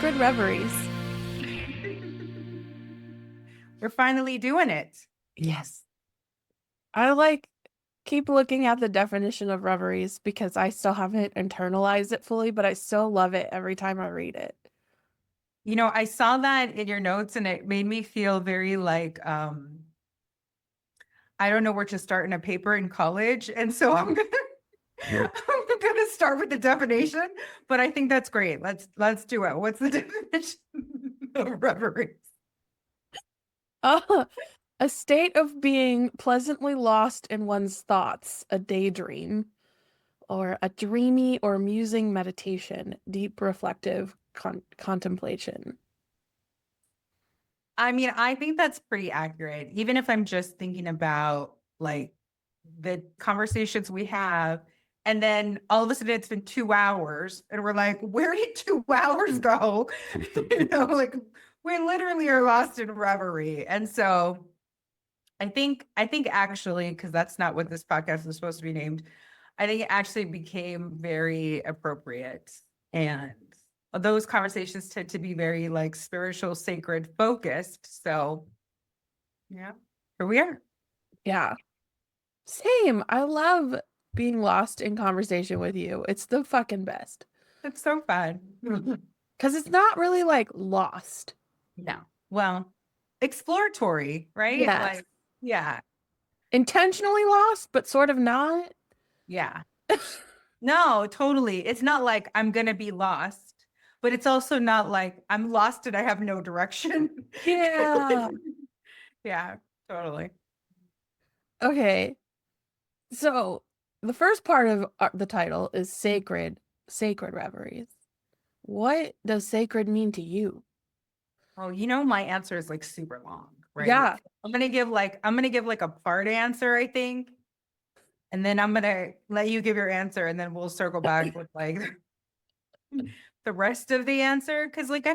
Sacred Reveries. We're finally doing it. Yes. Keep looking at the definition of reveries because I still haven't internalized it fully, but I still love it every time I read it. You know, I saw that in your notes and it made me feel very like I don't know where to start in a paper in college. And so I'm gonna start with the definition, but I think that's great. Let's do it. What's the definition of reverie? Uh, a state of being pleasantly lost in one's thoughts, a daydream, or a dreamy or musing meditation, deep reflective contemplation. I mean, I think that's pretty accurate. Even if I'm just thinking about like the conversations we have, and then all of a sudden it's been 2 hours, and we're like, where did 2 hours go? Like we literally are lost in reverie. And so I think actually, because that's not what this podcast is supposed to be named, I think it actually became very appropriate. And those conversations tend to be very like spiritual, sacred focused. So yeah, here we are. Yeah, same. I love being lost in conversation with you. It's the fucking best. It's so fun. Because it's not really like lost. No. Well, exploratory, right? Yes. Like, yeah, Intentionally lost, but sort of not. yeah. No, totally. It's not like I'm gonna be lost, but it's also not like I'm lost and I have no direction. Yeah. Yeah, totally. Okay. So the first part of the title is sacred reveries. What does sacred mean to you? Oh, you know, my answer is like super long, right? Yeah. I'm gonna give like a part answer, I think. And then I'm gonna let you give your answer and then we'll circle back with like the rest of the answer. Cause like I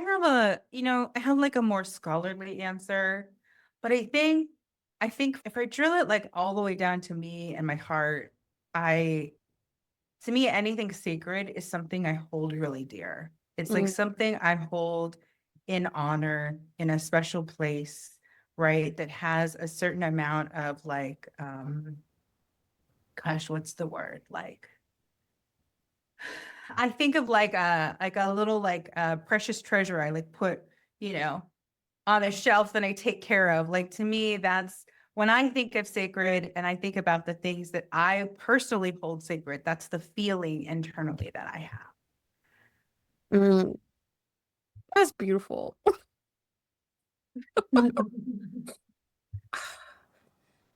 have like a more scholarly answer, but I think if I drill it like all the way down to me and my heart, I to me, anything sacred is something I hold really dear. It's like Mm, something I hold in honor in a special place, right? That has a certain amount of like, gosh, what's the word? Like, I think of like a little like precious treasure I like put, you know, on a shelf that I take care of. Like to me, that's when I think of sacred and I think about the things that I personally hold sacred, that's the feeling internally that I have. mm. That's beautiful.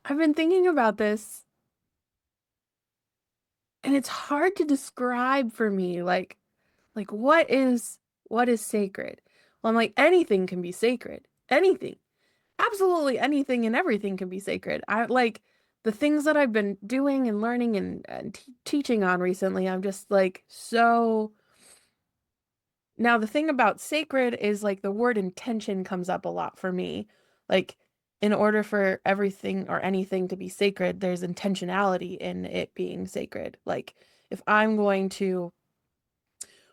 I've been thinking about this, and it's hard to describe for me. Like what is sacred? Well, I'm like anything can be sacred. Anything. Absolutely anything and everything can be sacred. I like the things that I've been doing and learning and teaching on recently. I'm just like so. Now, the thing about sacred is like the word intention comes up a lot for me. Like, in order for everything or anything to be sacred, there's intentionality in it being sacred. Like, if I'm going to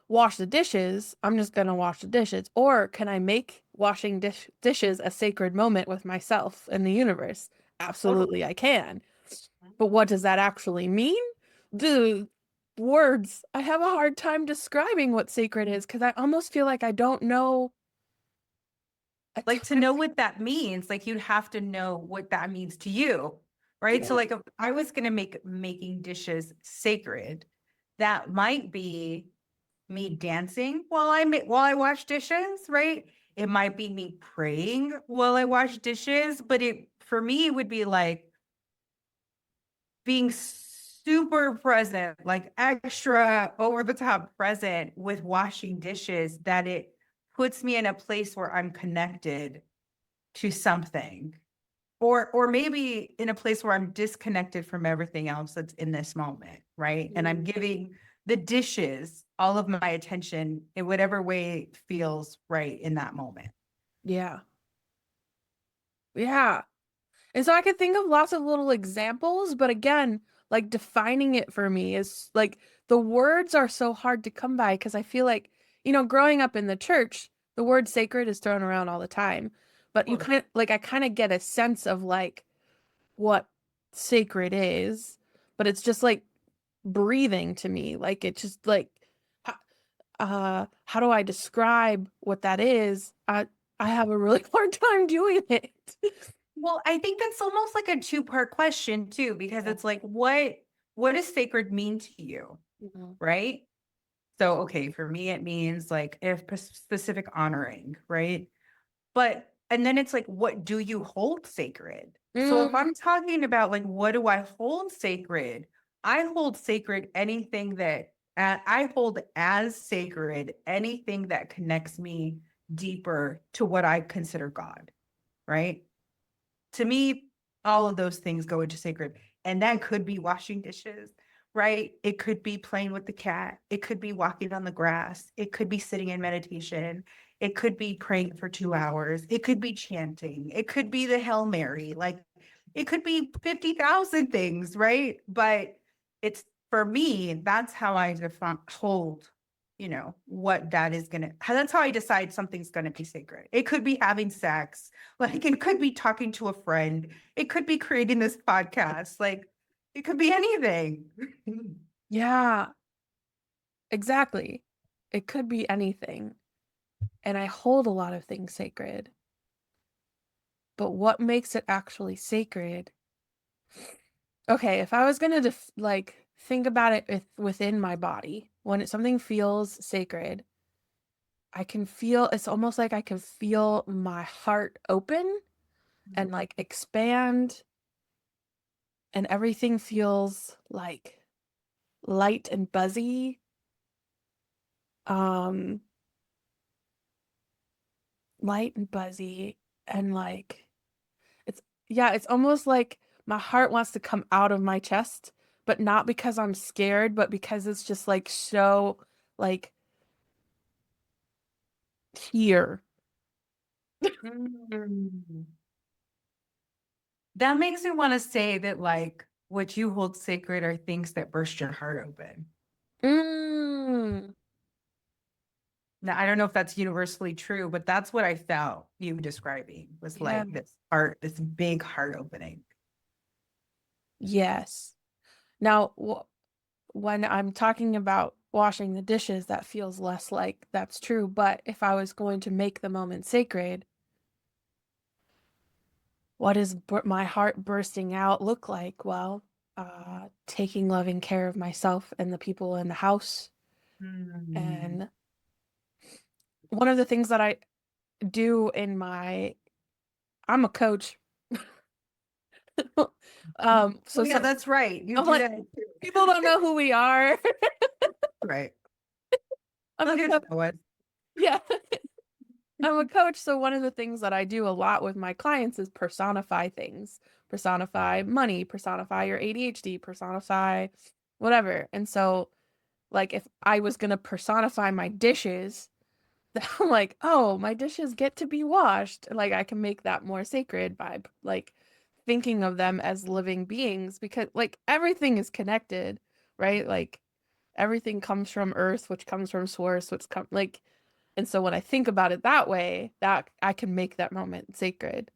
wash the dishes, I'm just gonna wash the dishes. Or can I make washing dishes a sacred moment with myself and the universe? Totally. Absolutely, I can. But what does that actually mean? The words. I have a hard time describing what sacred is because I almost feel like I don't know. Like to know what that means, like you'd have to know what that means to you, right? So Yeah. like if I was gonna make making dishes sacred, that might be me dancing while I wash dishes, right? It might be me praying while I wash dishes, but it for me it would be like being super present, like extra over the top present with washing dishes, that it puts me in a place where I'm connected to something. Or maybe in a place where I'm disconnected from everything else that's in this moment, right? And I'm Mm. giving the dishes all of my attention in whatever way feels right in that moment. Yeah. Yeah. And so I could think of lots of little examples, but again, like defining it for me is like the words are so hard to come by because I feel like, growing up in the church, the word sacred is thrown around all the time, but you Totally. kind of like I kind of get a sense of like what sacred is, but it's just like breathing to me. Like it just like how do I describe what that is? I have a really hard time doing it. Well, I think that's almost like a two-part question too, because Yeah. it's like, what does sacred mean to you? Mhm. Right? So, okay, for me, it means like a specific honoring, right? But, and then it's like, what do you hold sacred? So if Mm, I'm talking about like, what do I hold sacred? I hold sacred anything that, I hold as sacred anything that connects me deeper to what I consider God, right? To me, all of those things go into sacred. And that could be washing dishes, right? It could be playing with the cat. It could be walking on the grass. It could be sitting in meditation. It could be praying for 2 hours. It could be chanting. It could be the Hail Mary. Like it could be 50,000 things, right? But it's for me, that's how I hold, what that is going to, that's how I decide something's going to be sacred. It could be having sex. Like it could be talking to a friend. It could be creating this podcast. Like it could be anything. yeah, exactly. It could be anything. And I hold a lot of things sacred. But what makes it actually sacred? Okay, if I was gonna like think about it within my body, when something feels sacred, I can feel it's almost like I can feel my heart open and like expand, and everything feels like light and buzzy. Um, light and buzzy, and like it's yeah, it's almost like my heart wants to come out of my chest, but not because I'm scared, but because it's just like so like here. Mm. That makes me want to say that like what you hold sacred are things that burst your heart open. Mm, Now, I don't know if that's universally true, but that's what I felt you describing was yeah. like this heart, this big heart opening. Yes. Now, when I'm talking about washing the dishes, that feels less like that's true. But if I was going to make the moment sacred, what does my heart bursting out look like? Well, taking loving care of myself and the people in the house. Mm. And one of the things that I do I'm a coach. Oh So yeah, some, that's right. You I'm do like, that people too. don't know who we are. Right. I'm They'll a get coach. to know it. Yeah. I'm a coach, so one of the things that I do a lot with my clients is personify things. Personify money, personify your ADHD, personify whatever. And so, like, if I was gonna personify my dishes, I'm like, oh, my dishes get to be washed. Like, I can make that more sacred by like thinking of them as living beings because, like, everything is connected, right? Like, everything comes from Earth, which comes from Source, which come like and so when I think about it that way, that I can make that moment sacred.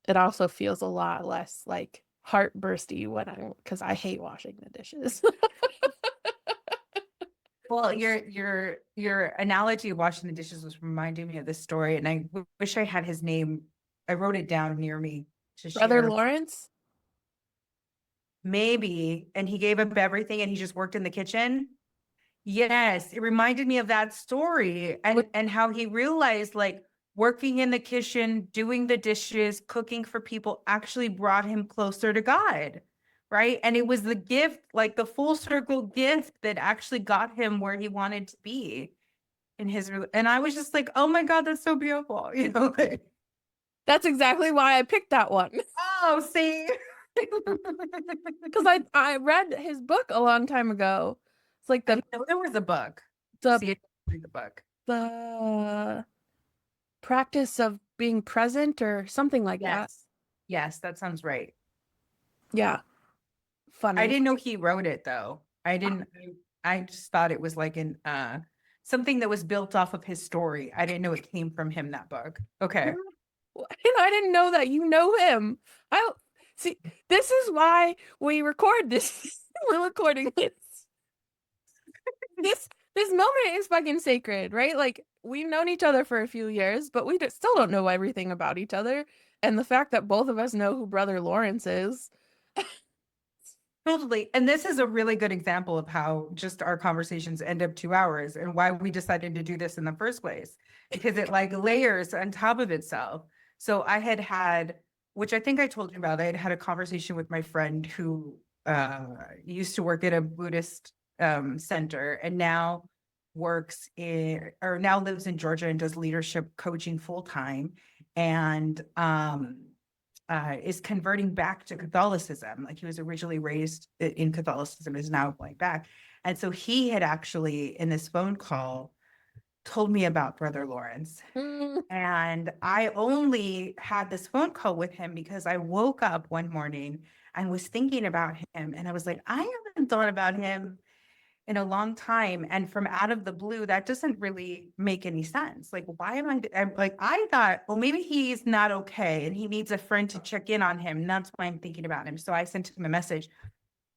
It also feels a lot less like heartbursty when because I hate washing the dishes. Well, your analogy of washing the dishes was reminding me of this story, and I wish I had his name. I wrote it down near me to Brother share. Lawrence? Maybe, and he gave up everything, and he just worked in the kitchen. Yes, it reminded me of that story, With and how he realized like working in the kitchen, doing the dishes, cooking for people actually brought him closer to God, right? And it was the gift, like the full circle gift that actually got him where he wanted to be in his and I was just like, "Oh my God, that's so beautiful." Like, that's exactly why I picked that one. oh, see. Because I read his book a long time ago. It's like I didn't know there was a book. the See, I didn't read the book. the practice of being present or something like that. Yes. Yes, that sounds right. Yeah, I funny. didn't know he wrote it though. I didn't I just thought it was like an something that was built off of his story. I didn't know it came from him, that book. Okay. And I didn't know that you know him. I see. This is why we record this. We're recording this. This this moment is fucking sacred, right? Like we've known each other for a few years, but we still don't know everything about each other. And the fact that both of us know who Brother Lawrence is. Totally. And this is a really good example of how just our conversations end up 2 hours and why we decided to do this in the first place, because it like layers on top of itself. So I had, which I think I told you about, I had a conversation with my friend who used to work at a Buddhist center and now works in, or now lives in Georgia and does leadership coaching full time. And is converting back to Catholicism. Like he was originally raised in Catholicism, is now going back. And so he had actually, in this phone call, told me about Brother Lawrence. Mm. And I only had this phone call with him because I woke up one morning and was thinking about him. And I was like, I haven't thought about him in a long time. And from out of the blue, that doesn't really make any sense. Like, why am I'm like, I thought, well, maybe he's not okay and he needs a friend to check in on him. And that's why I'm thinking about him. So I sent him a message.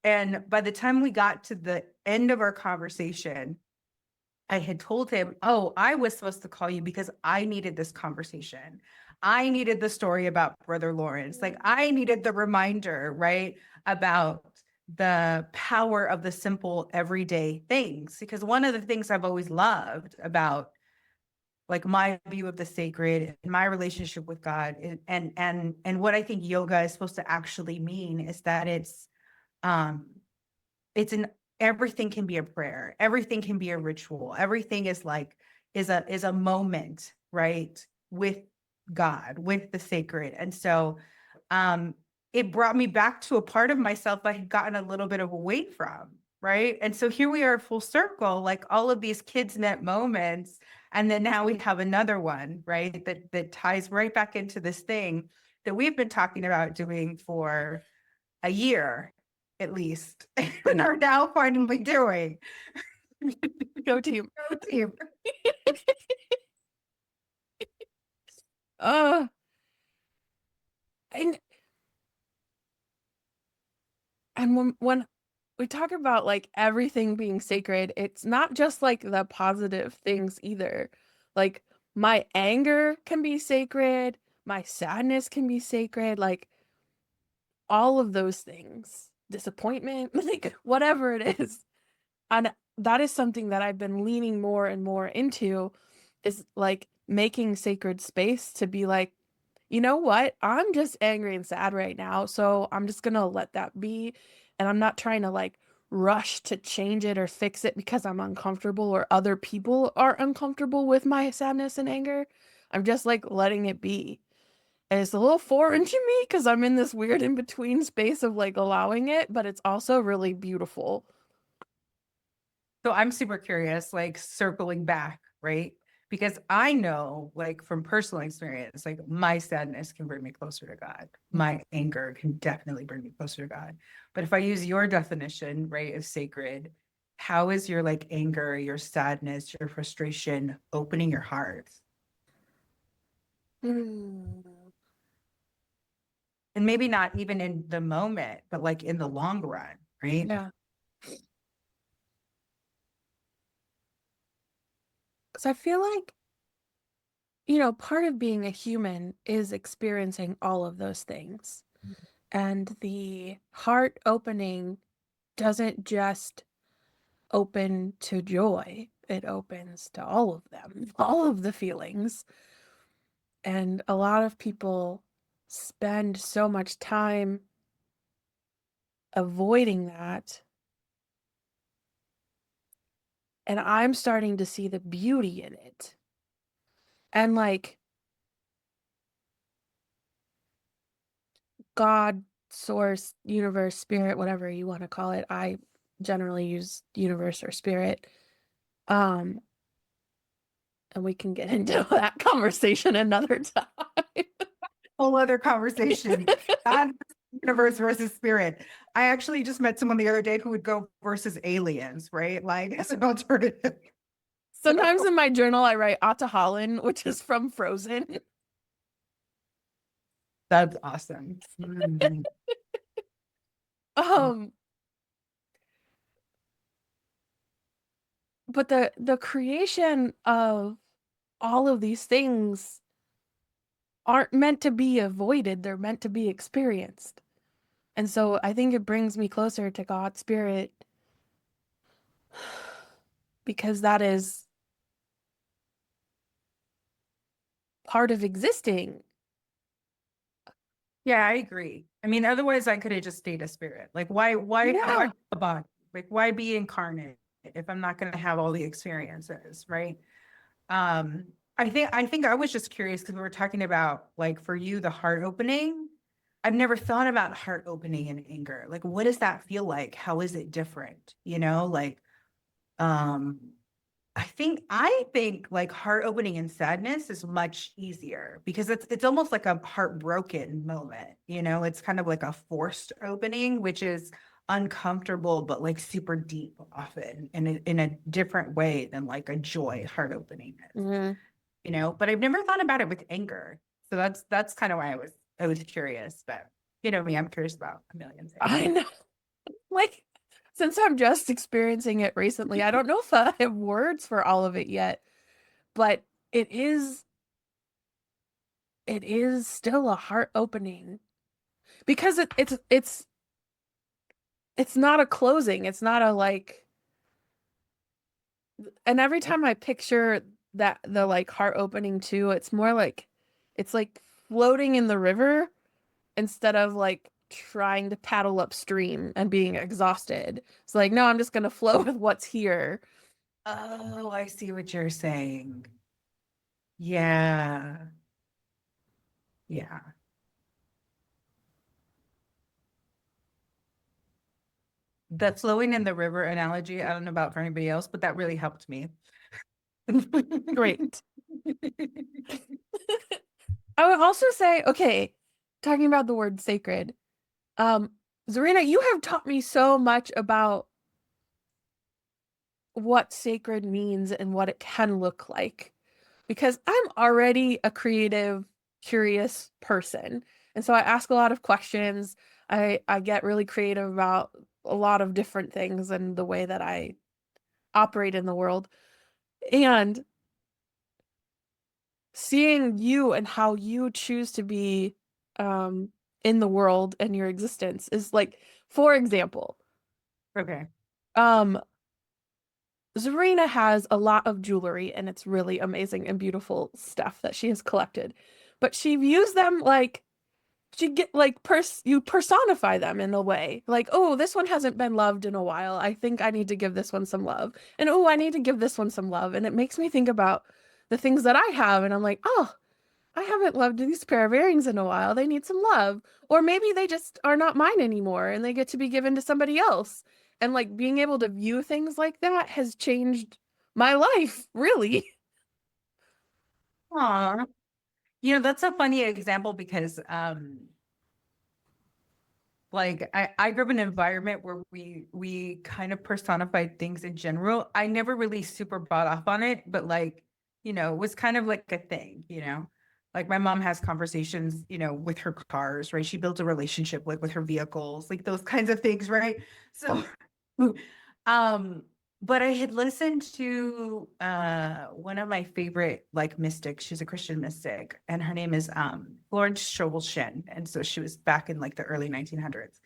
And by the time we got to the end of our conversation, I had told him, oh, I was supposed to call you because I needed this conversation. I needed the story about Brother Lawrence. Like I needed the reminder, right? About the power of the simple everyday things. Because one of the things I've always loved about like my view of the sacred and my relationship with God and what I think yoga is supposed to actually mean is that um it's an everything can be a prayer, everything can be a ritual, everything is like is a moment, right, with God, with the sacred. And so it brought me back to a part of myself I had gotten a little bit of away from, right? And so here we are full circle, like all of these kids met moments, and then now we have another one, right, that ties right back into this thing that we've been talking about doing for a year at least, and are now finally doing. Go team. Go team. Uh, and when we talk about like everything being sacred, it's not just like the positive things either. Like my anger can be sacred, my sadness can be sacred, like all of those things, disappointment, like whatever it is. And that is something that I've been leaning more and more into is like making sacred space to be like, you know what? I'm just angry and sad right now, so I'm just gonna let that be. And I'm not trying to like rush to change it or fix it because I'm uncomfortable or other people are uncomfortable with my sadness and anger. I'm just like letting it be. And it's a little foreign to me because I'm in this weird in between space of like allowing it, but it's also really beautiful. So I'm super curious, like circling back, right? Because I know, like from personal experience, like my sadness can bring me closer to God. My anger can definitely bring me closer to God. But if I use your definition, right, of sacred, how is your like anger, your sadness, your frustration opening your heart? Hmm. And maybe not even in the moment, but like in the long run, right? Yeah. Because I feel like, part of being a human is experiencing all of those things. And the heart opening doesn't just open to joy, it opens to all of them, all of the feelings. And a lot of people spend so much time avoiding that. And I'm starting to see the beauty in it. And like God, source, universe, spirit, whatever you want to call it. I generally use universe or spirit. Um, and we can get into that conversation another time. Whole other conversation. God, universe versus spirit. I actually just met someone the other day who would go versus aliens, right? Like as an alternative. Sometimes in my journal I write Atahalin, which is from Frozen. That's awesome. Mhm. Um, but the creation of all of these things aren't meant to be avoided, they're meant to be experienced. And so I think it brings me closer to God's spirit because that is part of existing. Yeah, I agree. I mean, otherwise I could have just stayed a spirit. Like why Yeah. a body? Like why be incarnate if I'm not going to have all the experiences, right? Um, I think I was just curious because we were talking about like for you the heart opening. I've never thought about heart opening in anger. Like what does that feel like? How is it different? You know, like um I think like heart opening and sadness is much easier because it's almost like a heartbroken moment, you know, it's kind of like a forced opening, which is uncomfortable but like super deep often in a different way than like a joy heart opening is, Mhm. you know, but I've never thought about it with anger. So that's kind of why I was curious, but you know me, I'm curious about a million things. I know. Like, since I'm just experiencing it recently, I don't know if I have words for all of it yet, but it is it is still a heart opening because it's not a closing. It's not a like, and every time I picture that the like heart opening too, it's more like it's like floating in the river instead of like trying to paddle upstream and being exhausted. It's like, no, I'm just gonna flow with what's here. Oh, I see what you're saying. Yeah. Yeah. The flowing in the river analogy, I don't know about for anybody else, but that really helped me. Great. I would also say, okay, talking about the word sacred, um, Zarina, you have taught me so much about what sacred means and what it can look like because I'm already a creative, curious person. And so I ask a lot of questions. I get really creative about a lot of different things and the way that I operate in the world. And seeing you and how you choose to be um in the world and your existence is like, for example, Okay. um Zarina has a lot of jewelry and it's really amazing and beautiful stuff that she has collected. But she views them like she get like you personify them in a way. Like, oh, this one hasn't been loved in a while. I think I need to give this one some love. And oh, I need to give this one some love. And it makes me think about the things that I have and I'm like, "Oh, I haven't loved these pair of earrings in a while. They need some love." Or maybe they just are not mine anymore and they get to be given to somebody else. And like being able to view things like that has changed my life, really. Aw. You know, that's a funny example because like I grew up in an environment where we kind of personified things in general. I never really super bought off on it, but like, you know, it was kind of like a thing, you know. Like my mom has conversations, you know, with her cars, right? She builds a relationship like with her vehicles, like those kinds of things, right? So um but I had listened to one of my favorite like mystics. She's a Christian mystic, and her name is Florence Scovel Shinn. And so she was back in like the early 1900s.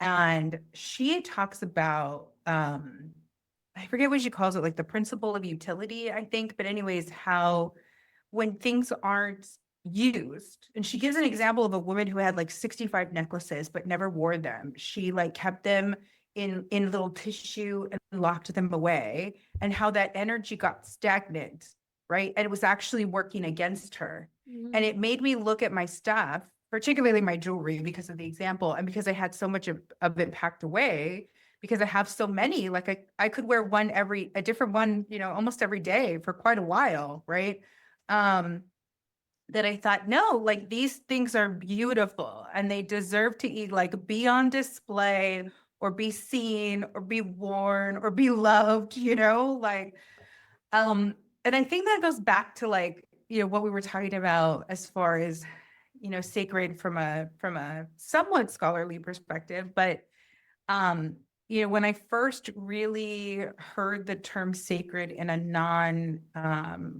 And she talks about I forget what she calls it, like the principle of utility, I think. But anyways, how when things aren't used, and she gives an example of a woman who had like 65 necklaces but never wore them. She like kept them in little tissue and locked them away, and how that energy got stagnant, right? And it was actually working against her. And Mm. it made me look at my stuff, particularly my jewelry, because of the example and because I had so much of it packed away, because I have so many. Like I could wear a different one, you know, almost every day for quite a while, right? um that I thought, no, like these things are beautiful and they deserve to like be on display or be seen or be worn or be loved, you know, like And I think that goes back to like, what we were talking about as far as, sacred from a somewhat scholarly perspective. But when I first really heard the term sacred in a non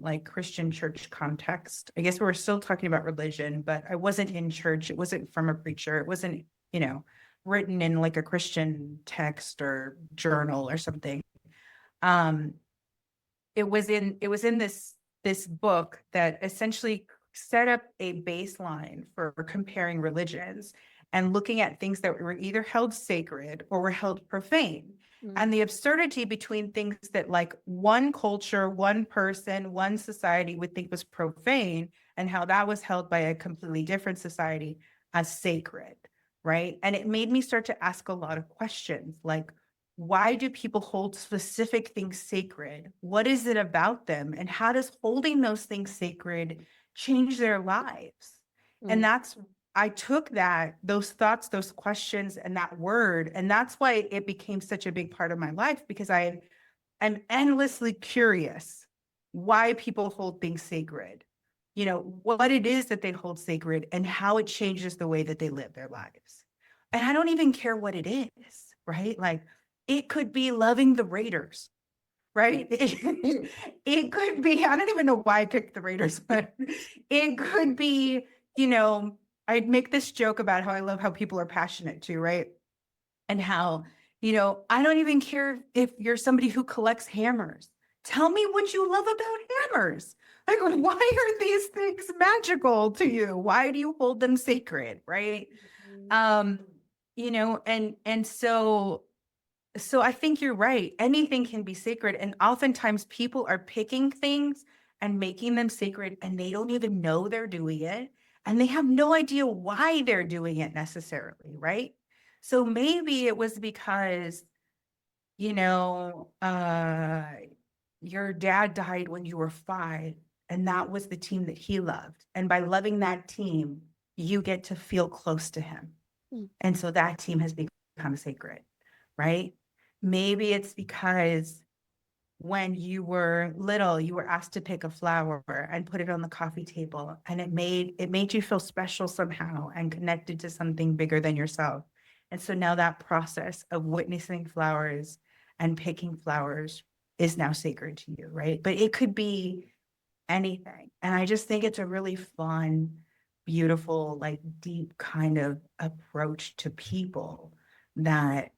like Christian church context, I guess we were still talking about religion, but I wasn't in church. It wasn't from a preacher. It wasn't, written in like a Christian text or journal or something. Um, it was in this book that essentially set up a baseline for comparing religions and looking at things that were either held sacred or were held profane, Mm, and the absurdity between things that like one culture, one person, one society would think was profane, and how that was held by a completely different society as sacred, right? And it made me start to ask a lot of questions like, why do people hold specific things sacred? What is it about them? And how does holding those things sacred change their lives? And mm, that's, I took those thoughts, those questions, and that word, and that's why it became such a big part of my life, because I'm endlessly curious why people hold things sacred, what it is that they hold sacred and how it changes the way that they live their lives. And I don't even care what it is, right? Like, it could be loving the Raiders, right? It could be, I don't even know why I picked the Raiders, but it could be, I'd make this joke about how I love how people are passionate too, right? And how, I don't even care if you're somebody who collects hammers. Tell me what you love about hammers. Like, why are these things magical to you? Why do you hold them sacred, right? mm, Um, and so I think you're right. Anything can be sacred. And oftentimes people are picking things and making them sacred, and they don't even know they're doing it. And they have no idea why they're doing it necessarily, right? So maybe it was because, you know, uh, your dad died when you were 5, and that was the team that he loved. And by loving that team, you get to feel close to him. mm, And so that team has become sacred, right? Maybe it's because when you were little, you were asked to pick a flower and put it on the coffee table, and it made you feel special somehow and connected to something bigger than yourself. And so now that process of witnessing flowers and picking flowers is now sacred to you, right? But it could be anything. And I just think it's a really fun, beautiful, like deep kind of approach to people that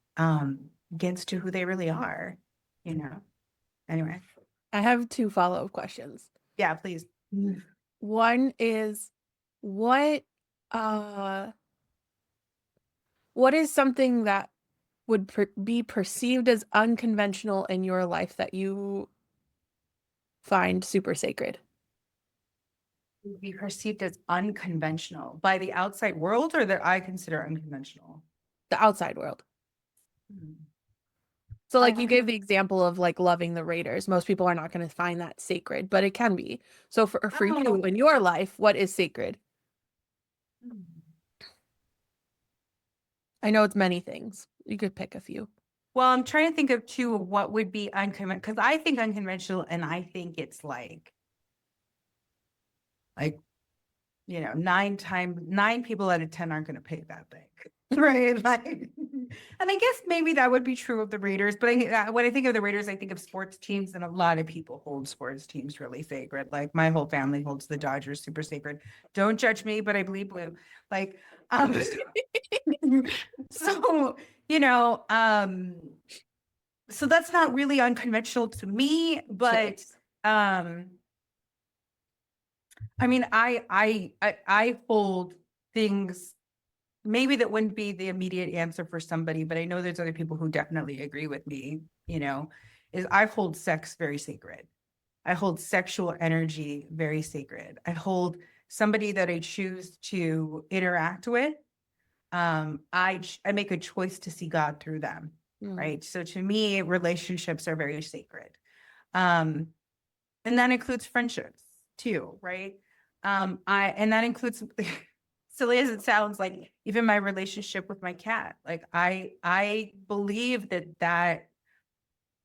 gets to who they really are, you know. Anyway, I have 2 follow-up questions. yeah, please. One is what uh what is something that would be perceived as unconventional in your life that you find super sacred? Be perceived as unconventional by the outside world, or that I consider unconventional? The outside world. Hmm. So like you gave Um, the example of like loving the Raiders. Most people are not going to find that sacred, but it can be. So for you oh, in your life, what is sacred? I know it's many things. You could pick a few. well, I'm trying to think of two of what would be unconventional, because I think unconventional, and I think it's like 9 people out of 10 aren't going to pay that thing. Right. Like, and I guess maybe that would be true of the Raiders. But when I think of the Raiders, I think of sports teams, and a lot of people hold sports teams really sacred. Like my whole family holds the Dodgers super sacred. Don't judge me, but I bleed blue. Like, so, you know, um, so that's not really unconventional to me, Sure. but, um, I mean, I hold things maybe that wouldn't be the immediate answer for somebody, but I know there's other people who definitely agree with me, is I hold sex very sacred. I hold sexual energy very sacred. I hold somebody that I choose to interact with. I make a choice to see God through them, Mm, right? So to me, relationships are very sacred. Um, and that includes friendships too, right? And that includes silly as it sounds, like even my relationship with my cat. Like I believe that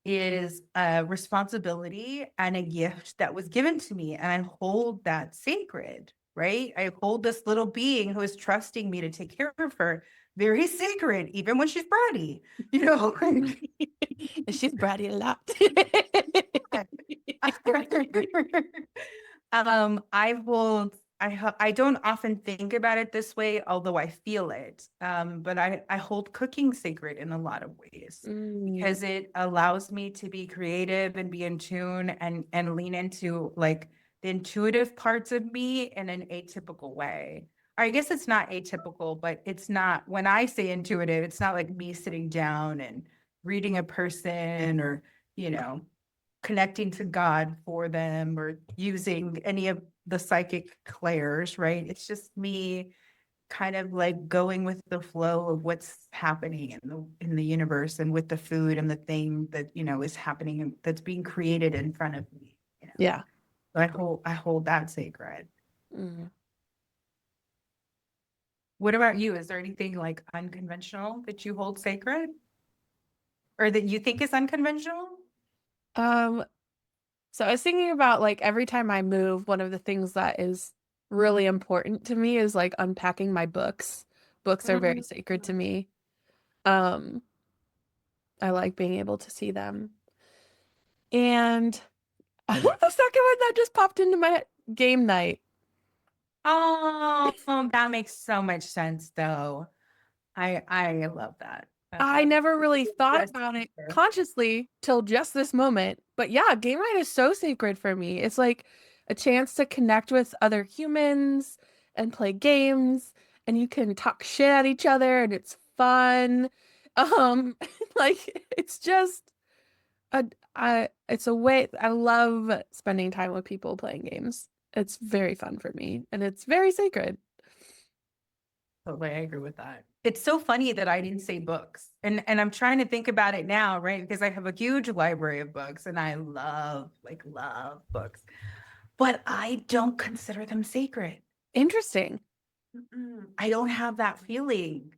is a responsibility and a gift that was given to me. And I hold that sacred, right? I hold this little being who is trusting me to take care of her very sacred, even when she's bratty, you know? She's bratty a lot. I hold I don't often think about it this way, although I feel it. But I hold cooking sacred in a lot of ways Mm, because it allows me to be creative and be in tune and lean into like the intuitive parts of me in an atypical way. Or I guess it's not atypical, but it's not, when I say intuitive, it's not like me sitting down and reading a person or, you know, connecting to God for them or using any of the psychic clairs, right? It's just me kind of like going with the flow of what's happening in the universe and with the food and the thing that, you know, is happening and that's being created in front of me, you know. yeah. So I hold that sacred. Mm. What about you? Is there anything like unconventional that you hold sacred or that you think is unconventional? Um, so I was thinking about like every time I move, one of the things that is really important to me is like unpacking my books. Books are very Mhm. sacred to me. Um, I like being able to see them. And the second one that just popped into my head, game night. Oh, that makes so much sense though. I love that. I never really thought Yes. about it consciously till just this moment. But yeah, game night is so sacred for me. It's like a chance to connect with other humans and play games, and you can talk shit at each other and it's fun. Um, like it's just a it's a way I love spending time with people playing games. It's very fun for me and it's very sacred. Totally, I agree with that. It's so funny that I didn't say books. And I'm trying to think about it now, right? Because I have a huge library of books and I love books. But I don't consider them sacred. Interesting. I don't have that feeling.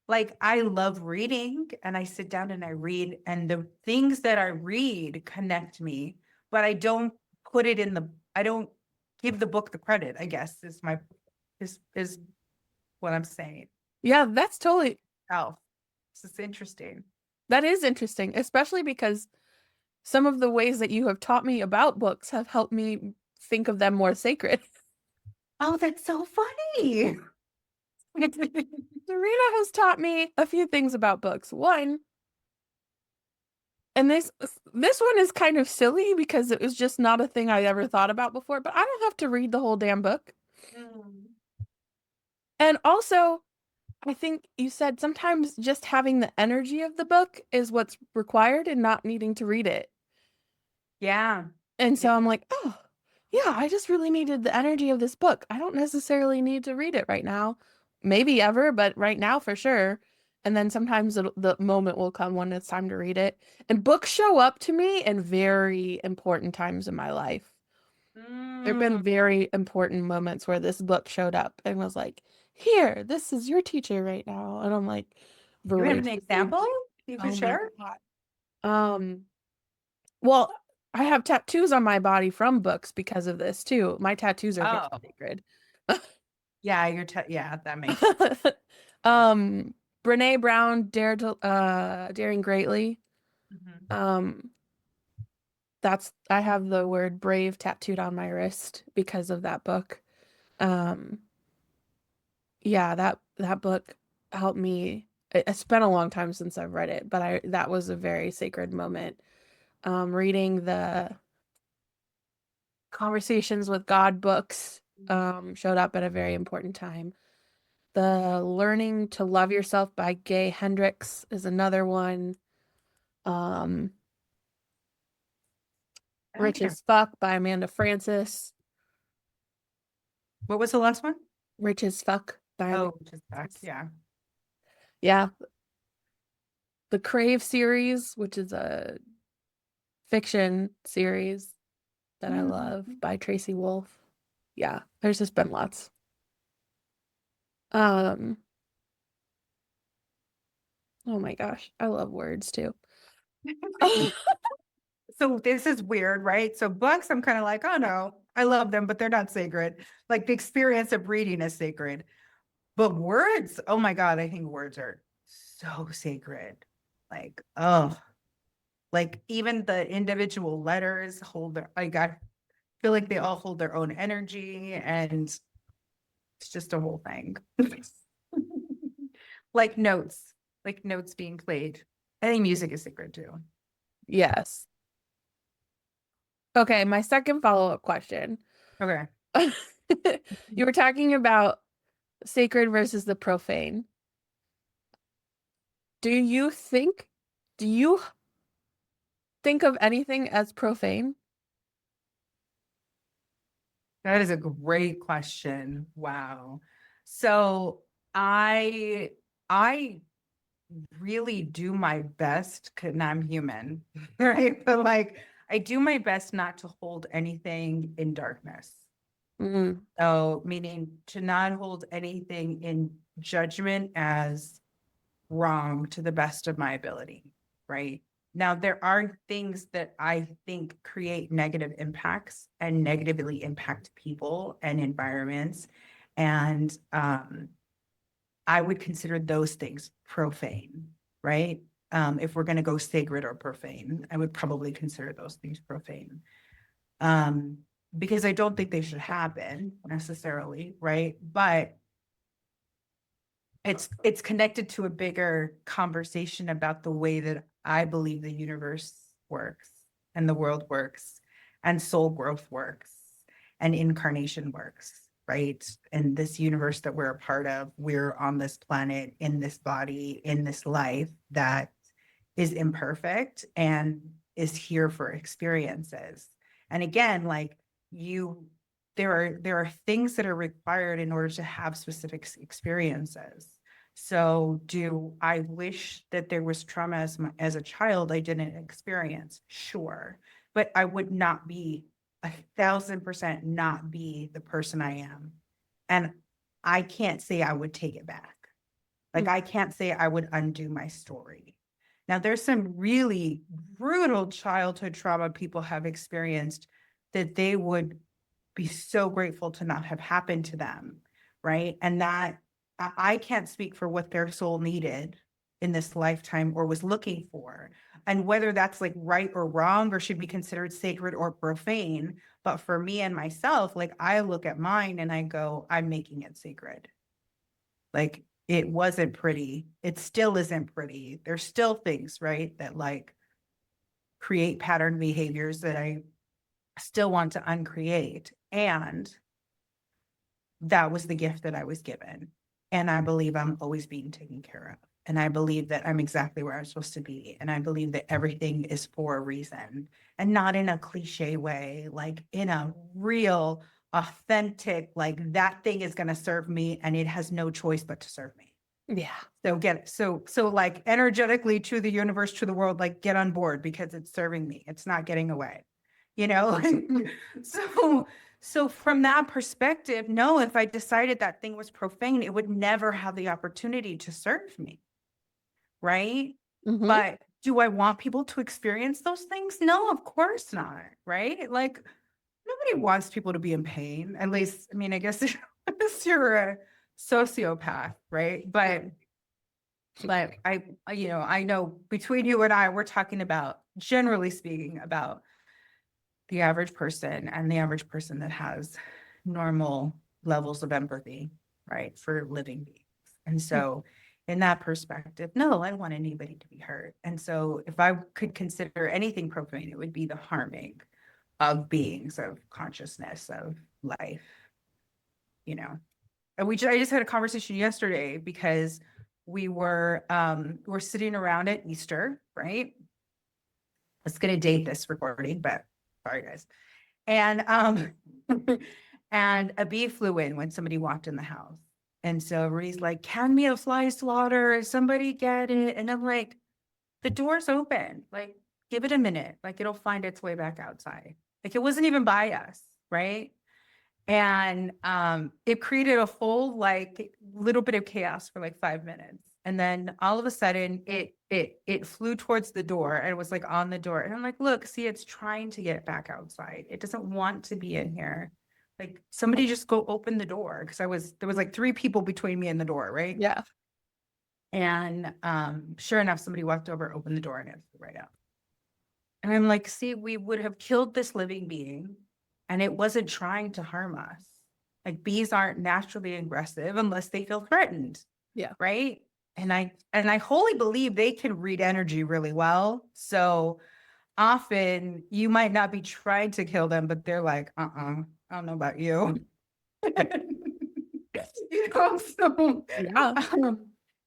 Like I love reading and I sit down and I read and the things that I read connect me, but I don't give the book the credit, I guess is what I'm saying. Yeah, that's totally Oh, this is interesting. that is interesting, especially because some of the ways that you have taught me about books have helped me think of them more sacred. Oh, that's so funny. Serena has taught me a few things about books. One, and this one is kind of silly because it was just not a thing I ever thought about before, but I don't have to read the whole damn book. Mm. And also, I think you said sometimes just having the energy of the book is what's required and not needing to read it. Yeah. And Yeah. so I'm like, oh, yeah, I just really needed the energy of this book. I don't necessarily need to read it right now. Maybe ever, but right now for sure. And then sometimes the moment will come when it's time to read it. And books show up to me in very important times in my life. There have Mm. been very important moments where this book showed up and was like, here, this is your teacher right now. And I'm like, You have an voraciously, example you could oh my share? God. Um, well, I have tattoos on my body from books because of this too. My tattoos are very Oh, sacred. yeah, yeah, that makes sense. Um, Brene Brown, Daring Greatly. Mhm. Um, I have the word brave tattooed on my wrist because of that book. Um, yeah, that book helped me. It's been a long time since I've read it, but I that was a very sacred moment. Reading the Conversations with God books showed up at a very important time. The Learning to Love Yourself by Gay Hendricks is another one. Um, Rich Okay. as Fuck by Amanda Francis. What was the last one? Rich as Fuck by Amanda Oh, just back. Francis. Yeah. Yeah, the Crave series, which is a fiction series that I love Mhm. by Tracy Wolff. Yeah, there's just been lots. Um, oh my gosh, I love words too. So this is weird, right? So books, I'm kind of like, oh no, I love them, but they're not sacred. Like the experience of reading is sacred. But words, oh my God, I think words are so sacred. Like, oh, like even the individual letters hold their, like I feel like they all hold their own energy and it's just a whole thing. Like notes being played. I think music is sacred too. Yes. Okay, my second follow-up question. Okay. You were talking about sacred versus the profane. Do you think, do you think of anything as profane? That is a great question. Wow. So I really do my best because I'm human, right? But like I do my best not to hold anything in darkness. Mm, So meaning to not hold anything in judgment as wrong to the best of my ability, right? Now, there are things that I think create negative impacts and negatively impact people and environments. And I would consider those things profane, right? If we're going to go sacred or profane, I would probably consider those things profane. Um, because I don't think they should happen necessarily, right? But it's connected to a bigger conversation about the way that I believe the universe works and the world works and soul growth works and incarnation works, right? And this universe that we're a part of, we're on this planet, in this body, in this life that is imperfect and is here for experiences. And again, like you there are things that are required in order to have specific experiences. So do I wish that there was trauma as a child I didn't experience? Sure. But I would not be 1,000% not be the person I am. And I can't say I would take it back. Like mm, I can't say I would undo my story. Now, there's some really brutal childhood trauma people have experienced that they would be so grateful to not have happened to them, right? And that I can't speak for what their soul needed in this lifetime or was looking for, and whether that's like right or wrong or should be considered sacred or profane. But for me and myself, like I look at mine and I go, I'm making it sacred. Like it wasn't pretty. It still isn't pretty. There's still things, right, that like create pattern behaviors that I still want to uncreate. And that was the gift that I was given. And I believe I'm always being taken care of. And I believe that I'm exactly where I'm supposed to be. And I believe that everything is for a reason and not in a cliche way, like in a real, authentic, like that thing is going to serve me and it has no choice but to serve me. yeah. So get it. So like energetically to the universe, to the world, like get on board because it's serving me. It's not getting away, you know? so, so from that perspective, no, if I decided that thing was profane, it would never have the opportunity to serve me. Right. Hmm. But do I want people to experience those things? No, of course not. Right. Like nobody wants people to be in pain. At least, I mean, I guess unless you're a sociopath, right? But I know between you and I, we're talking about, generally speaking, about the average person and the average person that has normal levels of empathy, right, for living beings. And so, in that perspective, no, I don't want anybody to be hurt. And so, if I could consider anything profane, it would be the harming of beings, of consciousness, of life, you know. And I just had a conversation yesterday because we're sitting around at Easter, right? It's gonna date this recording, but sorry guys. And and a bee flew in when somebody walked in the house. And so everybody's like, can me a fly swatter? Somebody get it. And I'm like, the door's open. Like, give it a minute. Like it'll find its way back outside. Like it wasn't even by us, right? And it created a whole like little bit of chaos for like 5 minutes. And then all of a sudden it flew towards the door and was like on the door. And I'm like, look, see, it's trying to get back outside. It doesn't want to be in here. Like somebody just go open the door. Because there was like three people between me and the door, right? Yeah. And sure enough, somebody walked over, opened the door, and it flew right out. And I'm like, see, we would have killed this living being and it wasn't trying to harm us. Like bees aren't naturally aggressive unless they feel threatened, Yeah. right? And I wholly believe they can read energy really well. So often you might not be trying to kill them, but they're like, I don't know about you. You know, so Yeah.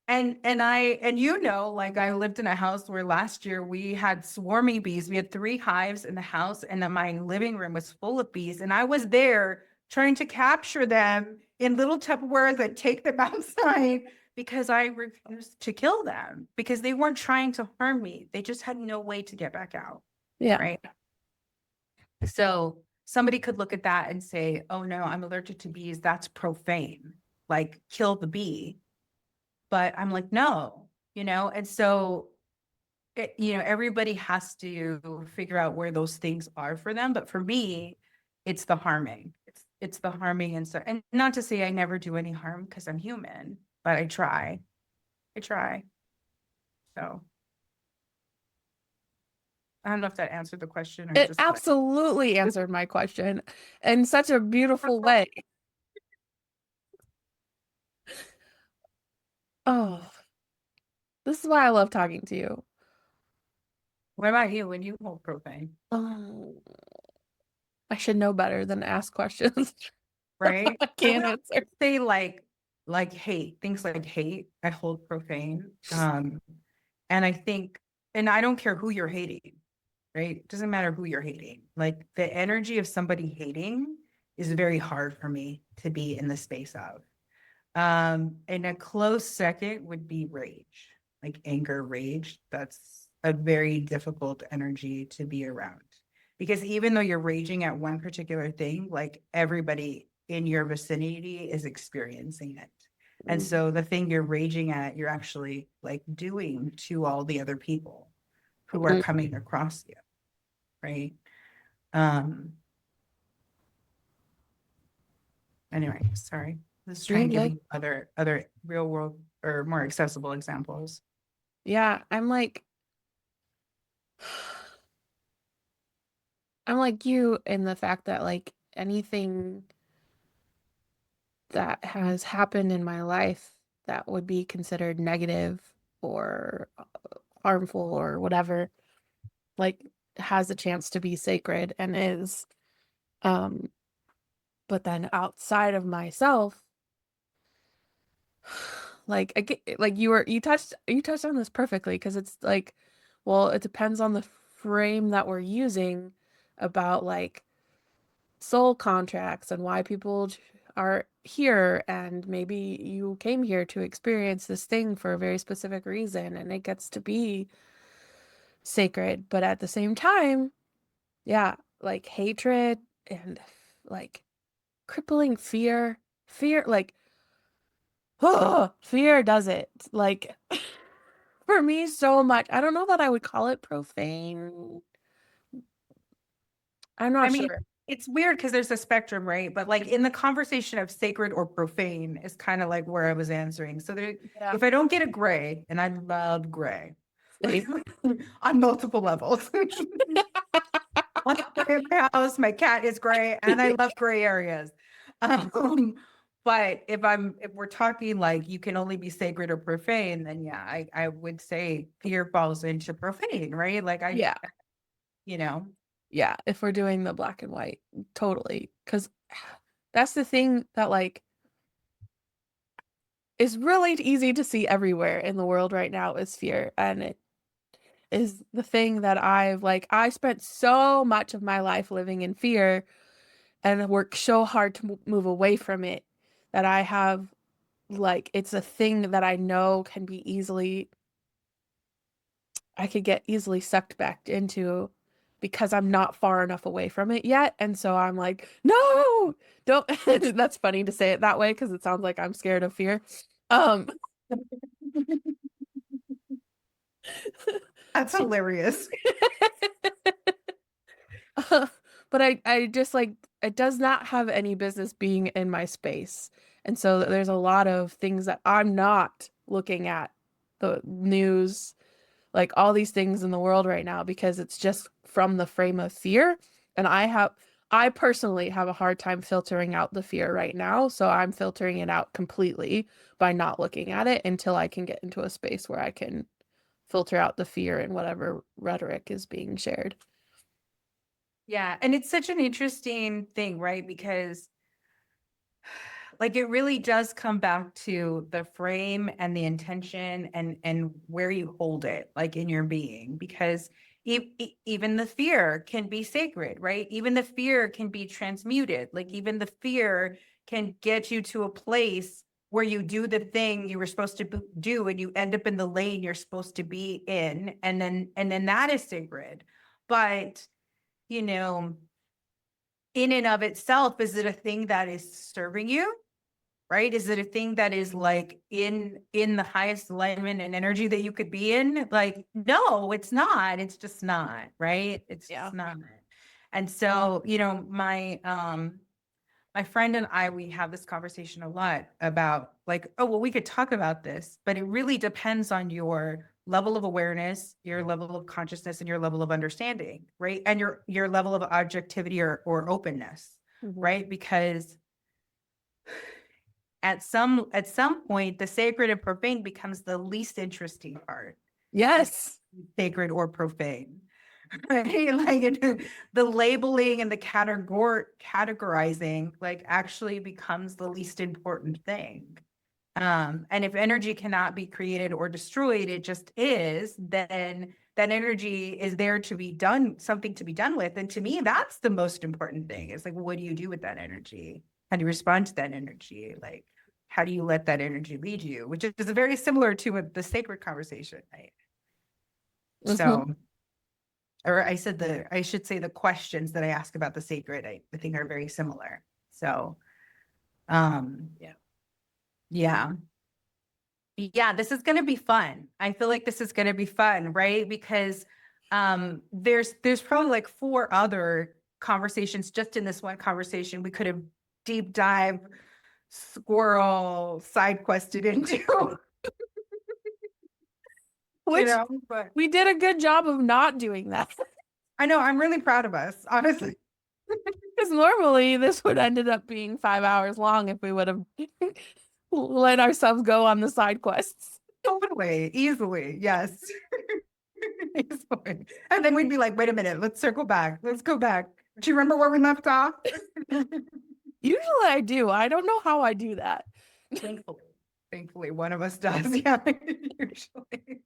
and you know, like I lived in a house where last year we had swarming bees. We had 3 hives in the house, and then my living room was full of bees. And I was there trying to capture them in little Tupperwares and take them outside because I refused to kill them because they weren't trying to harm me. They just had no way to get back out. Yeah. Right. So somebody could look at that and say, oh no, I'm allergic to bees. That's profane. Like kill the bee. But I'm like, no, and so, everybody has to figure out where those things are for them. But for me, it's the harming. It's the harming. And not to say I never do any harm because I'm human, but I try. I try. So I don't know if that answered the question or It just like, absolutely answered my question in such a beautiful way. Oh, this is why I love talking to you. what about you when you hold profane? Oh, I should know better than to ask questions Right? I I can't would answer. say like hate, things like hate, I hold profane. And I think, and I don't care who you're hating, right? It doesn't matter who you're hating. Like the energy of somebody hating is very hard for me to be in the space of. And a close second would be rage, like anger, rage. That's a very difficult energy to be around. Because even though you're raging at one particular thing, like everybody in your vicinity is experiencing it. And Mm. so the thing you're raging at, you're actually like doing to all the other people who are Mm. coming across you, right? Um, anyway, sorry. Let's try You're and give good. you other real world or more accessible examples. Yeah, I'm like you in the fact that like anything that has happened in my life that would be considered negative or harmful or whatever, like has a chance to be sacred and is. Um, but then outside of myself, like I get, like you touched on this perfectly because it's like, well, it depends on the frame that we're using about like soul contracts and why people are here, and maybe you came here to experience this thing for a very specific reason and it gets to be sacred. But at the same time, yeah, like hatred and like crippling fear like fear does it like for me so much. I don't know that I would call it profane. I'm I not mean, sure. it's weird because there's a spectrum, right? But like in the conversation of sacred or profane is kind of like where I was answering. So there, Yeah, if I don't get a gray, and I love gray, like same. on multiple levels. Like my house, my cat is gray, and I love gray areas. Um, but if we're talking like you can only be sacred or profane, then yeah, I would say fear falls into profane, right? Like Yeah, you know, yeah, if we're doing the black and white, totally. Because that's the thing that like is really easy to see everywhere in the world right now is fear. And it is the thing that I spent so much of my life living in fear and worked so hard to move away from it that I have like it's a thing that I know can be I could get easily sucked back into because I'm not far enough away from it yet. And so I'm like, no, don't. That's funny to say it that way because it sounds like I'm scared of fear. Um, That's hilarious. But I just like it does not have any business being in my space. And so there's a lot of things that I'm not looking at the news, like all these things in the world right now because it's just from the frame of fear. And I personally have a hard time filtering out the fear right now, so I'm filtering it out completely by not looking at it until I can get into a space where I can filter out the fear and whatever rhetoric is being shared. Yeah. And it's such an interesting thing, right? Because like it really does come back to the frame and the intention and where you hold it like in your being, because even the fear can be sacred, right? Even the fear can be transmuted. Like even the fear can get you to a place where you do the thing you were supposed to do and you end up in the lane you're supposed to be in, and then that is sacred. But you know, in and of itself, is it a thing that is serving you? Right? Is it a thing that is like in the highest alignment and energy that you could be in? Like, no, it's not. It's just not, right? It's Yeah. just not. And so, you know, my friend and I, we have this conversation a lot about like, oh, well, we could talk about this, but it really depends on your level of awareness, your level of consciousness, and your level of understanding, right? And your level of objectivity or openness, Mhm. right? Because at some point the sacred and profane becomes the least interesting part, like Yes. sacred or profane. Right? Like the labeling and the categorizing like actually becomes the least important thing. And if energy cannot be created or destroyed, it just is, then that energy is there to be done, something to be done with. And to me, that's the most important thing. It's like, what do you do with that energy? How do you respond to that energy? Like, how do you let that energy lead you? Which is very similar to the sacred conversation, right? Mhm. So, or I should say the questions that I ask about the sacred, I think are very similar. So, Yeah. yeah. Yeah, this is going to be fun. I feel like this is going to be fun, right? Because there's probably like four other conversations just in this one conversation we could have deep dive squirrel side quested into, Which but we did a good job of not doing that. I know I'm really proud of us, honestly. Because normally this would ended up being 5 hours long if we would have let ourselves go on the side quests. Totally, easily, yes. Easily. And then we'd be like, wait a minute, let's circle back. Let's go back. Do you remember where we left off? Usually I do. I don't know how I do that. Thankfully, thankfully, one of us does. Yeah, usually.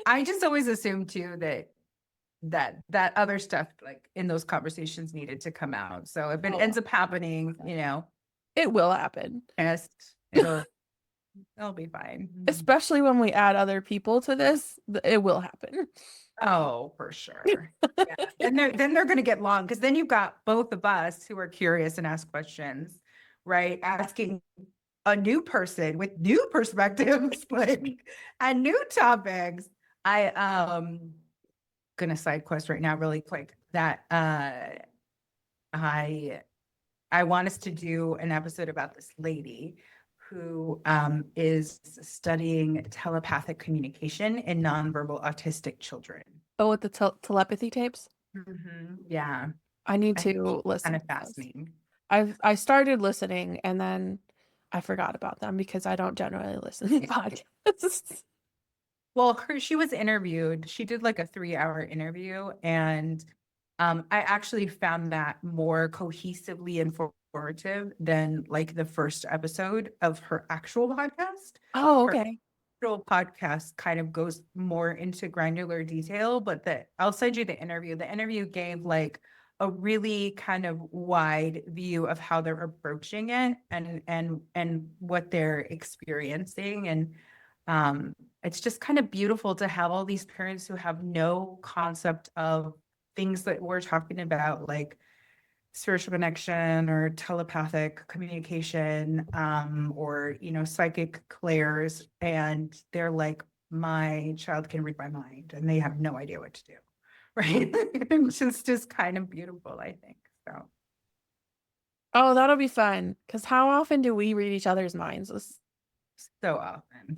I just always assumed too that other stuff like in those conversations needed to come out. So if it Oh, ends up happening, it will happen. just it'll be fine. Especially when we add other people to this, it will happen. Oh, for sure. Yeah. And then they're gonna get long because then you've got both of us who are curious and ask questions, right? Asking a new person with new perspectives, like and new topics. I gonna side quest right now really quick that I I want us to do an episode about this lady who is studying telepathic communication in nonverbal autistic children. Oh, with the telepathy tapes? Yeah, I need I think to it's kind listen of to those. fascinating. I started listening and then I forgot about them because I don't generally listen to podcasts. Well, she was interviewed. She did like a 3-hour interview, and I actually found that more cohesively informative than like the first episode of her actual podcast. Oh, Her okay. actual podcast kind of goes more into granular detail, but I'll send you the interview. The interview gave like a really kind of wide view of how they're approaching it and what they're experiencing. And it's just kind of beautiful to have all these parents who have no concept of things that we're talking about, like spiritual connection or telepathic communication, or, psychic clairs. And they're like, my child can read my mind and they have no idea what to do. Right. Which is just kind of beautiful, I think. So, Oh, that'll be fun. Because how often do we read each other's minds? so often,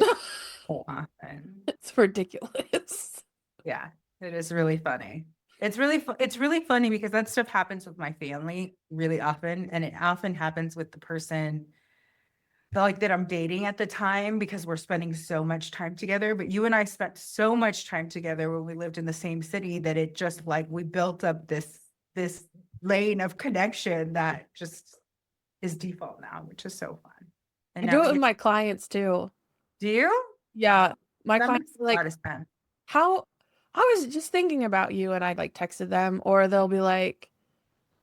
so often. It's ridiculous. Yeah, it is really funny. It's really funny because that stuff happens with my family really often, and it often happens with the person that I'm dating at the time because we're spending so much time together. But you and I spent so much time together when we lived in the same city that it just like we built up this lane of connection that just is default now, which is so fun. And I now do we it with get, my clients too. do you? Yeah, my That clients makes are a lot like, of sense. how I was just thinking about you, and I'd like texted them, or they'll be like,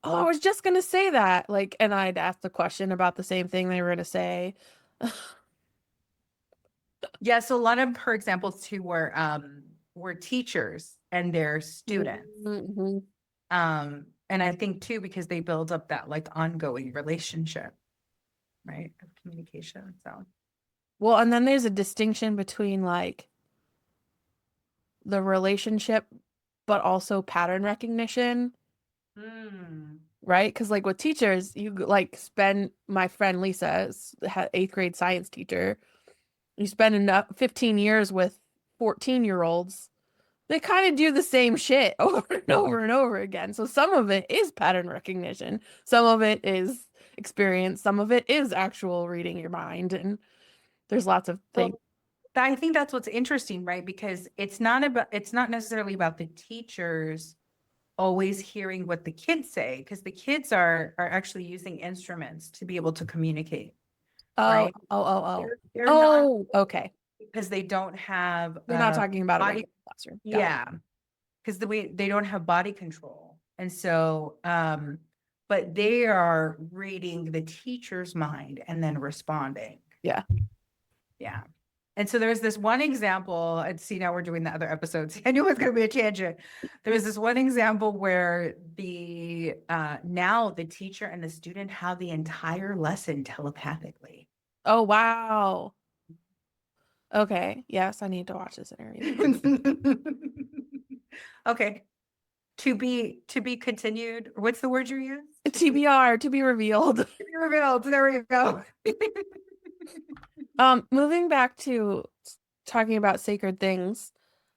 oh, I was just gonna say that. Like, and I'd ask the question about the same thing they were gonna say. Yeah, so a lot of her examples too were teachers and their students. Mhm. And I think too, because they build up that like ongoing relationship, right, of communication. So Well, and then there's a distinction between like the relationship, but also pattern recognition, mm. right? Because like with teachers, you like spend my friend Lisa, eighth grade science teacher, you spend enough 15 years with 14-year-olds. They kind of do the same shit over and over and over again. So some of it is pattern recognition, some of it is experience, some of it is actual reading your mind, and there's lots of things. Well, I think that's what's interesting, right? Because it's not necessarily about the teachers always hearing what the kids say, because the kids are actually using instruments to be able to communicate, Oh, right? oh, oh, oh. They're not, Oh, okay. because they don't have You're not talking about a body, regular classroom. Got it. yeah, because the way they don't have body control. And so, but they are reading the teacher's mind and then responding. Yeah. Yeah. And so there's this one example, and see, now we're doing the other episodes. I knew it was going to be a tangent. There was this one example where the now the teacher and the student have the entire lesson telepathically. Oh, wow. Okay. Yes, I need to watch this interview. Okay. To be continued. What's the word you use? TBR, to be revealed. To be revealed. There we go. Moving back to talking about sacred things.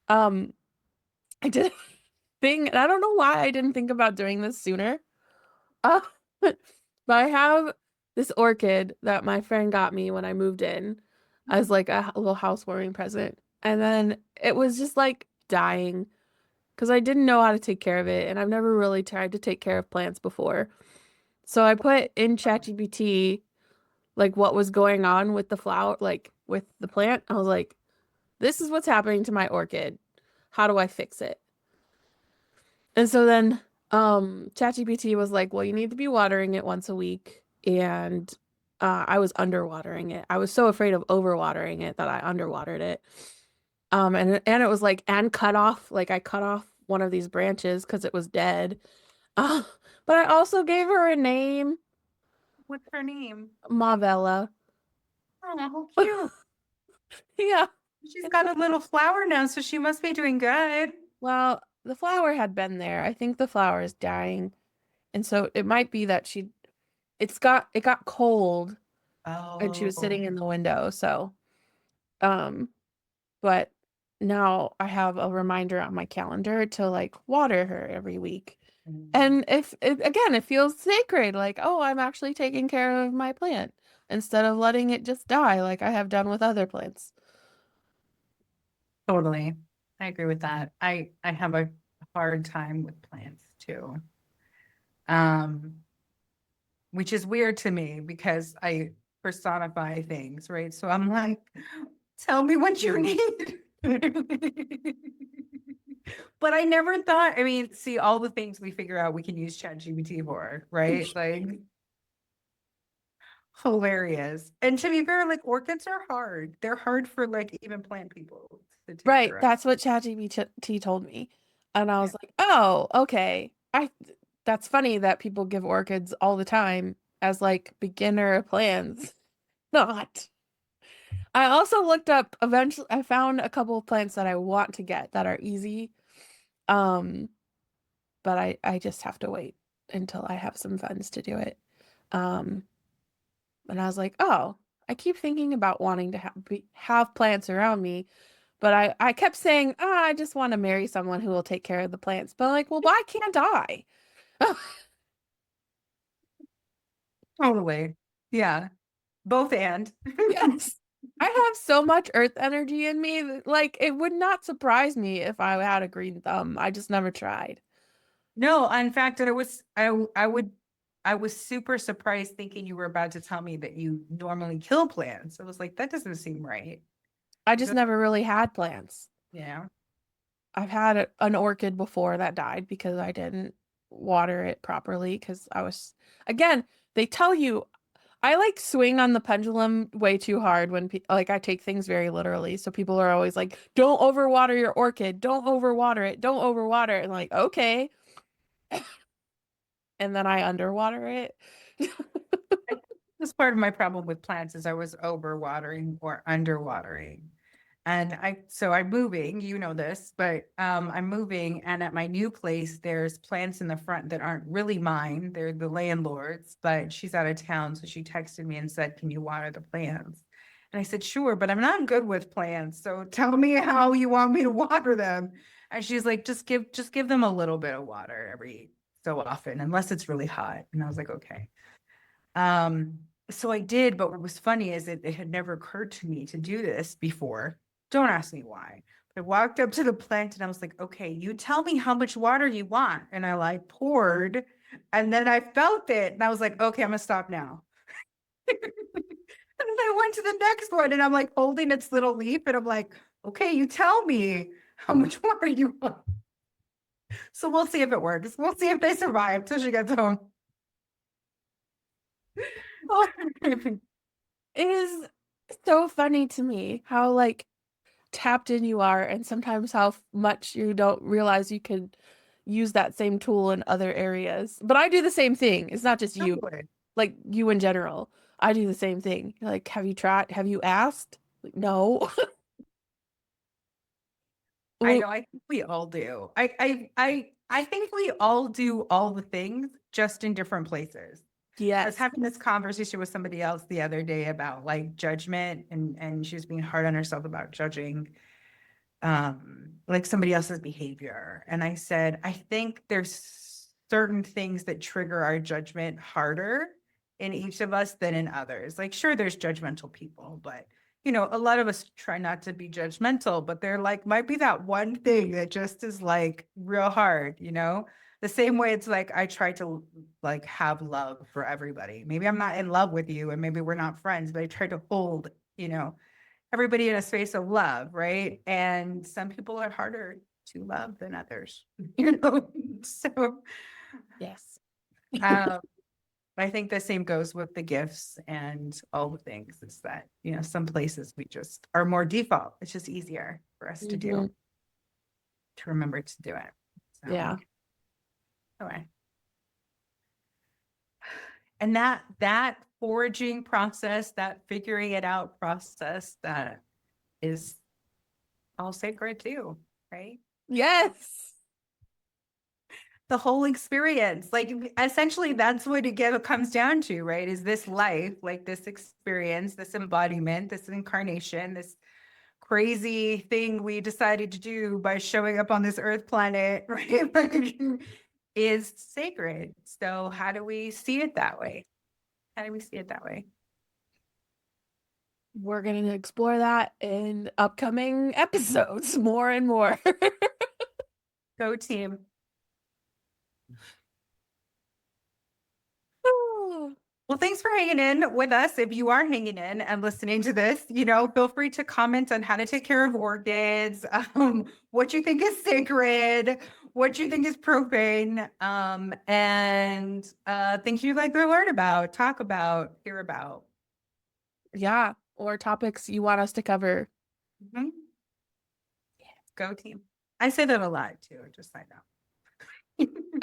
Um, I did a thing, and I don't know why I didn't think about doing this sooner. Uh, but I have this orchid that my friend got me when I moved in as like a little housewarming present. And then it was just like dying because I didn't know how to take care of it, and I've never really tried to take care of plants before. So I put in ChatGPT like what was going on with the flower, like with the plant. I was like, this is what's happening to my orchid. How do I fix it? And so then ChatGPT was like, well, you need to be watering it once a week. And I was underwatering it. I was so afraid of overwatering it that I underwatered it. And it was like, and cut off, like I cut off one of these branches because it was dead. Uh, but I also gave her a name, What's her name? Mauvella. Oh, how cute. Yeah. She's got a little flower now, so she must be doing good. Well, the flower had been there. I think the flower is dying. And so it might be that it got cold and she was Oh. sitting in the window. So, um, but now I have a reminder on my calendar to like water her every week. Mm. And if again, it feels sacred, like, oh, I'm actually taking care of my plant instead of letting it just die like I have done with other plants. Totally. I agree with that. I have a hard time with plants too. Um, which is weird to me because I personify things, right? So I'm like, tell me what you need. But I never thought, I mean, see all the things we figure out we can use ChatGPT for, right? Like hilarious. And to be fair, like orchids are hard. They're hard for like even plant people to take Right, care of. that's what ChatGPT told me. And I Yeah. was like, "Oh, okay. That's funny that people give orchids all the time as like beginner plants. Not. I also looked up eventually I found a couple of plants that I want to get that are easy. Um, but I just have to wait until I have some funds to do it. Um, and I was like, "Oh, I keep thinking about wanting to have plants around me, but I kept saying, "Oh, I just want to marry someone who will take care of the plants." But I'm like, "Well, why can't I?" Totally. Yeah. Both and. Yes. I have so much earth energy in me that, like, it would not surprise me if I had a green thumb. I just never tried. No, in fact, I was super surprised thinking you were about to tell me that you normally kill plants. I was like, that doesn't seem right. I You just go, never really had plants. yeah. I've had an orchid before that died because I didn't water it properly because I was, again, they tell you I like swing on the pendulum way too hard when like I take things very literally. So people are always like, "Don't overwater your orchid. Don't overwater it. Don't overwater it." And like, "Okay." And then I underwater it. I think that's part of my problem with plants is I was overwatering or underwatering. And so I'm moving, you know this, but I'm moving, and at my new place, there's plants in the front that aren't really mine. They're the landlord's, but she's out of town. So she texted me and said, "Can you water the plants?" And I said, "Sure, but I'm not good with plants. So tell me how you want me to water them." And she's like, just give them a little bit of water every so often, unless it's really hot. And I was like, okay. Um, so I did, but what was funny is it had never occurred to me to do this before. Don't ask me why. I walked up to the plant and I was like, okay, you tell me how much water you want. And I like poured, and then I felt it and I was like, okay, I'm gonna stop now. And then I went to the next one and I'm like holding its little leaf and I'm like, okay, you tell me how much water you want. So we'll see if it works. We'll see if they survive till she gets home. Oh, it is so funny to me how like tapped in you are and sometimes how much you don't realize you could use that same tool in other areas. But I do the same thing. It's not just you, Totally. like you in general. I do the same thing. Like, have you tried? Have you asked? Like, no. I Well, know, I think we all do. I think we all do all the things just in different places. I was yes. having this conversation with somebody else the other day about like judgment, and she was being hard on herself about judging like somebody else's behavior. And I said, I think there's certain things that trigger our judgment harder in each of us than in others. Like, sure, there's judgmental people, but a lot of us try not to be judgmental, but there like might be that one thing that just is like real hard. The same way it's like I try to like have love for everybody. Maybe I'm not in love with you and maybe we're not friends, but I try to hold, you know, everybody in a space of love, right? And some people are harder to love than others, you know. So Yes. um, I think the same goes with the gifts and all the things. Is that some places we just are more default. It's just easier for us to do Hmm. to remember to do it. So Yeah. anyway, and that foraging process, that figuring it out process, that is all sacred too, right? Yes. The whole experience. Like essentially that's what it comes down to, right? Is this life, like this experience, this embodiment, this incarnation, this crazy thing we decided to do by showing up on this earth planet, right? Like, is sacred. So how do we see it that way? How do we see it that way? We're going to explore that in upcoming episodes more and more. Go team. Well, thanks for hanging in with us. If you are hanging in and listening to this, feel free to comment on how to take care of orchids, what you think is sacred, what you think is profane, and things you'd like to learn about, talk about, hear about. Yeah, or topics you want us to cover. Mhm. Go team. I say that a lot too, just so I know.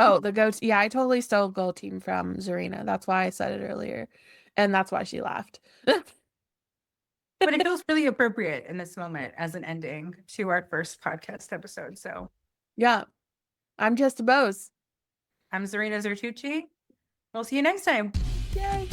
Oh, the goat. Yeah, I totally stole Gold Team from Zarina. That's why I said it earlier. And that's why she laughed. But it feels really appropriate in this moment as an ending to our first podcast episode. So Yeah, I'm Jess DuBose. I'm Zarina Zertuche. We'll see you next time. Yay.